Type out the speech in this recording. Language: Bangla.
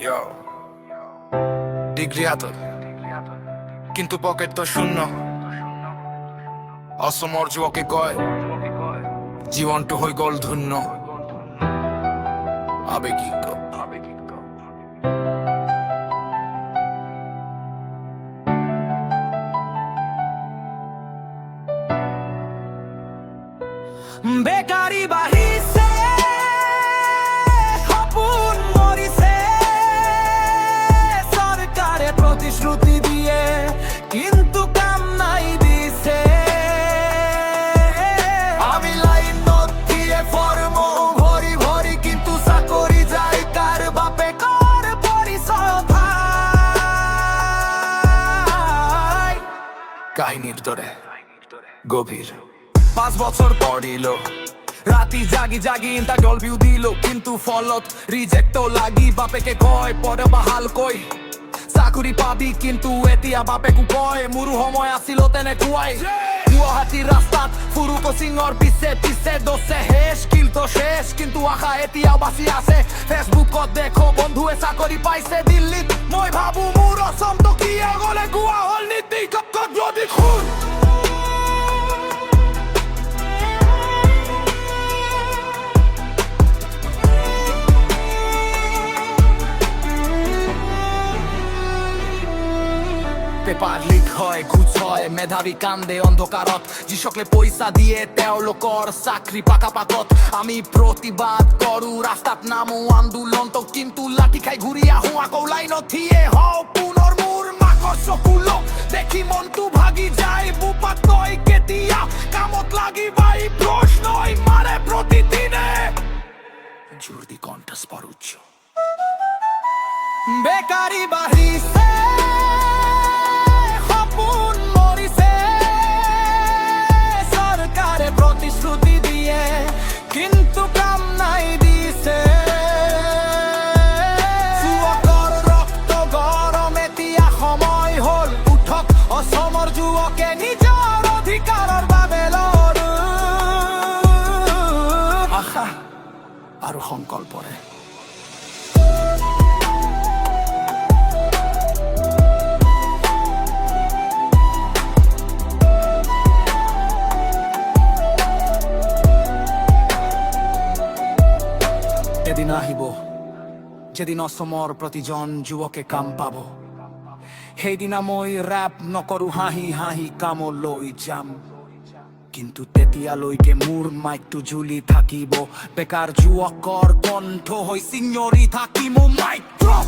Yo, ডিগ্রি হাতত কিন্তু পকেট তো শূন্য। অসমৰ যুৱকে কয় জীৱনটো হৈ গ'ল ধন্য। আবেগিক বেকারি বাহিছে সপোন মরিছে সরকারে প্রতিশ্রুতি দিয়ে কিন্তু কাম নাই দিছে। আমি লাইন দিয়ে ফর্ম ভরি ভরি কিন্তু চাকরি যাই কার বাপে কর পরিচয় ভাই। কাহিনীর দরে গভীর 5 বছর পড়িল রাতি জাগি জাগি ইন্টারভিউ দিল কিন্তু ফলত রিজেক্ট লাগি বাপেকে কয় পরে বাহাল কই চাকরি পাবি কিন্তু এতিয়া বাপেকো কয় মোৰো সময় আছিল তেনেকুৱাই। গুৱাহাটীৰ ৰাস্তাত ফুৰু কোচিঙৰ পিছে পিছে দছে শেষ কিন্তু শেষ কিন্তু আশা এতিয়াও বাচি আছে। ফেচবুকত দেখো বন্ধুৱে চাকৰি পাইছে দিল্লীত, মই ভাবো মোৰ অসমটো কি আগলে গোৱা হ'ল নীতি কত যদি খুন। পেপাৰ লিক হয় ঘুচ হয় মেধাৱী কান্দে অন্ধকাৰত যিসকলে পইচা দিয়ে তেওঁলোকৰ চাকৰি পাকা পাকত। আমি প্ৰতিবাদ কৰো ৰাস্তাত নামো আন্দোলনটো কিন্তু লাঠি খাই ঘূৰি আহো আকৌ লাইনত থিয়ে হওঁ পুনৰ মোৰ মাকৰ চকুল দেখি মনটো ভাগি যায়। বুপাত তই কেতিয়া কামত লাগিবাই প্ৰশ্নই মাৰে প্ৰতিদিনে জোৰ দি কণ্ঠস পৰুচ্ছ। বেকারি বাহিছে সপোন মরিছে সরকারে প্রতিশ্রুতি দিয়ে কিন্তু কাম নাই দিছে। যুৱকৰ ৰক্ত গৰম এতিয়া সময় হ'ল উঠক অসমৰ যুৱকে নিজৰ অধিকাৰৰ বাবে লড়। আশা আৰু সংকল্পৰে এদিন আহিব যেদিন অসমৰ প্ৰতিজন যুৱকে কাম পাব। সেইদিনা মই ৰেপ নকৰো হাঁহি হাঁহি কামলৈ যাম কিন্তু তেতিয়ালৈকে মোৰ মাইকটো ঝুলি থাকিব। বেকাৰ যুৱকৰ কণ্ঠ হৈ চিঞৰি থাকিম মাইক ড্ৰপ।